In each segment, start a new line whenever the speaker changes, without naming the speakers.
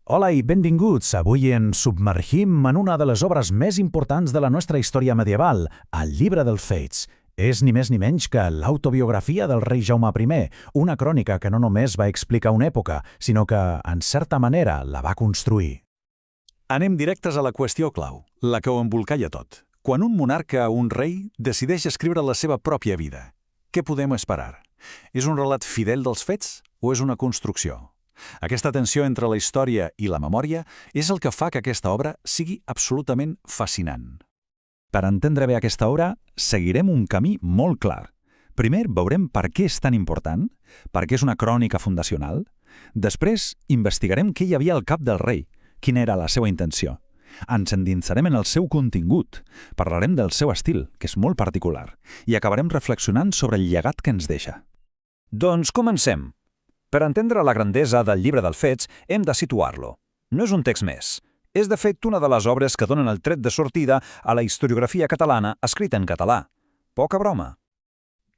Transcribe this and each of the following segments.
Hola i benvinguts. Avui ens submergim en una de les obres més importants de la nostra història medieval, el Llibre dels Fets. És ni més ni menys que l'autobiografia del rei Jaume I, una crònica que no només va explicar una època, sinó que, en certa manera, la va construir.
Anem directes a la qüestió clau, la que ho embolcalla tot. Quan un monarca o un rei decideix escriure la seva pròpia vida, què podem esperar? És un relat fidel dels fets o és una construcció? Aquesta tensió entre la història i la memòria és el que fa que aquesta obra sigui absolutament fascinant. Per entendre bé aquesta obra, seguirem un camí molt clar. Primer veurem per què és tan important, per què és una crònica fundacional. Després, investigarem què hi havia al cap del rei, quina era la seva intenció. Ens endinsarem en el seu contingut, parlarem del seu estil, que és molt particular, i acabarem reflexionant sobre el llegat que ens deixa.
Doncs comencem. Per entendre la grandesa del Llibre dels Fets, hem de situar-lo. No és un text més. És, de fet, una de les obres que donen el tret de sortida a la historiografia catalana escrita en català. Poca broma.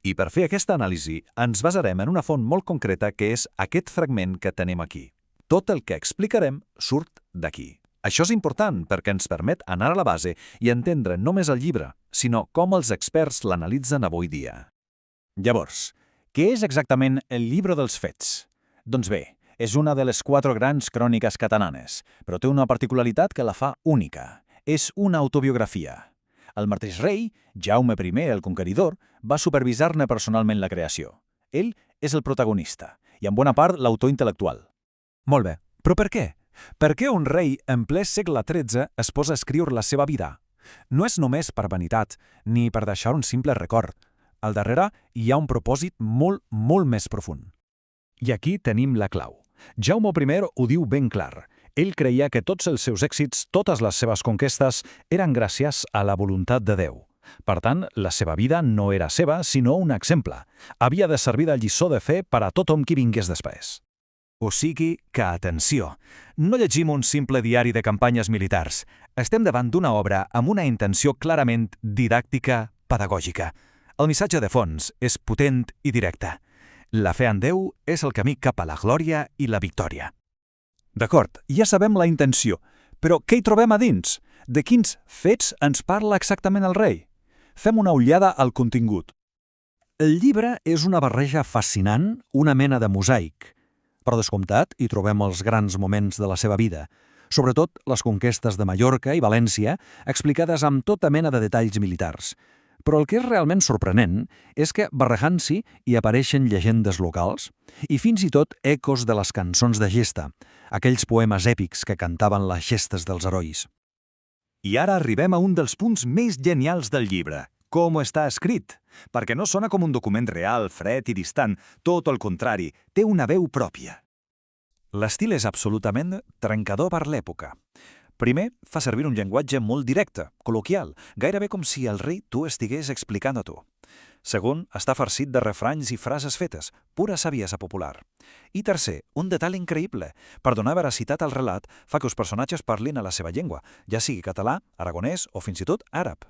I per fer aquesta anàlisi, ens basarem en una font molt concreta que és aquest fragment que tenim aquí. Tot el que explicarem surt d'aquí. Això és important perquè ens permet anar a la base i entendre no només el llibre, sinó com els experts l'analitzen avui dia. Llavors, què és exactament el Llibre dels Fets? Doncs bé, és una de les 4 grans cròniques catalanes, però té una particularitat que la fa única. És una autobiografia. El mateix rei, Jaume I el Conqueridor, va supervisar-ne personalment la creació. Ell és el protagonista i en bona part l'autor intel·lectual. Molt bé, però per què? Per què un rei en ple segle XIII es posa a escriure la seva vida? No és només per vanitat, ni per deixar un simple record. Al darrere hi ha un propòsit molt més profund. I aquí tenim la clau. Jaume I ho diu ben clar. Ell creia que tots els seus èxits, totes les seves conquestes, eren gràcies a la voluntat de Déu. Per tant, la seva vida no era seva, sinó un exemple. Havia de servir de lliçó de fe per a tothom qui vingués després. O sigui que, atenció, no llegim un simple diari de campanyes militars. Estem davant d'una obra amb una intenció clarament didàctica, pedagògica. El missatge de fons és potent i directe. La fe en Déu és el camí cap a la glòria i la victòria. D'acord, ja sabem la intenció, però què hi trobem a dins? De quins fets ens parla exactament el rei? Fem una ullada al contingut. El llibre és una barreja fascinant, una mena de mosaic. Per descomptat, hi trobem els grans moments de la seva vida, sobretot les conquestes de Mallorca i València, explicades amb tota mena de detalls militars. Però el que és realment sorprenent és que, barrejant-s'hi, hi apareixen llegendes locals i fins i tot ecos de les cançons de gesta, aquells poemes èpics que cantaven les gestes dels herois. I ara arribem a un dels punts més genials del llibre, com està escrit, perquè no sona com un document real, fred i distant, tot el contrari, té una veu pròpia. L'estil és absolutament trencador per l'època. Primer, fa servir un llenguatge molt directe, col·loquial, gairebé com si el rei t'ho estigués explicant a tu. Segon, està farcit de refranys i frases fetes, pura saviesa popular. I tercer, un detall increïble. Per donar veracitat al relat, fa que els personatges parlin a la seva llengua, ja sigui català, aragonès o fins i tot àrab.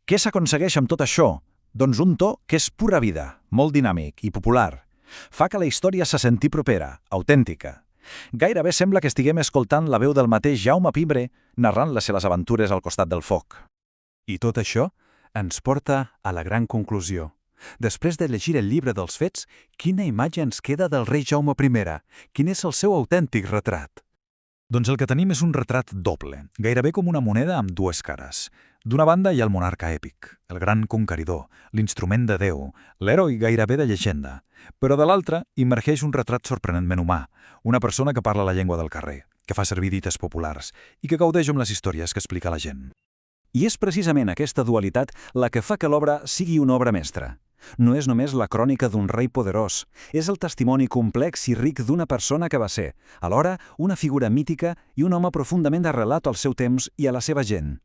Què s'aconsegueix amb tot això? Doncs un to que és pura vida, molt dinàmic i popular. Fa que la història se senti propera, autèntica. Gairebé sembla que estiguem escoltant la veu del mateix Jaume I narrant les seves aventures al costat del foc. I tot això ens porta a la gran conclusió. Després de llegir el Llibre dels Fets, quina imatge ens queda del rei Jaume I? Quin és el seu autèntic retrat? Doncs el que tenim és un retrat doble, gairebé com una moneda amb dues cares. D'una banda hi ha el monarca èpic, el gran conqueridor, l'instrument de Déu, l'heroi gairebé de llegenda. Però de l'altra emergeix un retrat sorprenentment humà, una persona que parla la llengua del carrer, que fa servir dites populars i que gaudeix amb les històries que explica la gent. I és precisament aquesta dualitat la que fa que l'obra sigui una obra mestra. No és només la crònica d'un rei poderós, és el testimoni complex i ric d'una persona que va ser, alhora, una figura mítica i un home profundament arrelat al seu temps i a la seva gent.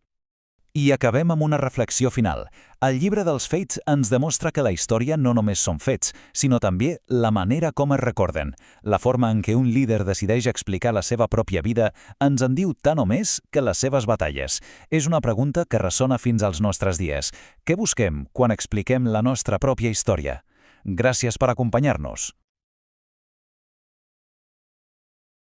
I acabem amb una reflexió final. El Llibre dels Fets ens demostra que la història no només són fets, sinó també la manera com es recorden. La forma en què un líder decideix explicar la seva pròpia vida ens en diu tant o més que les seves batalles. És una pregunta que ressona fins als nostres dies. Què busquem quan expliquem la nostra pròpia història? Gràcies per acompanyar-nos.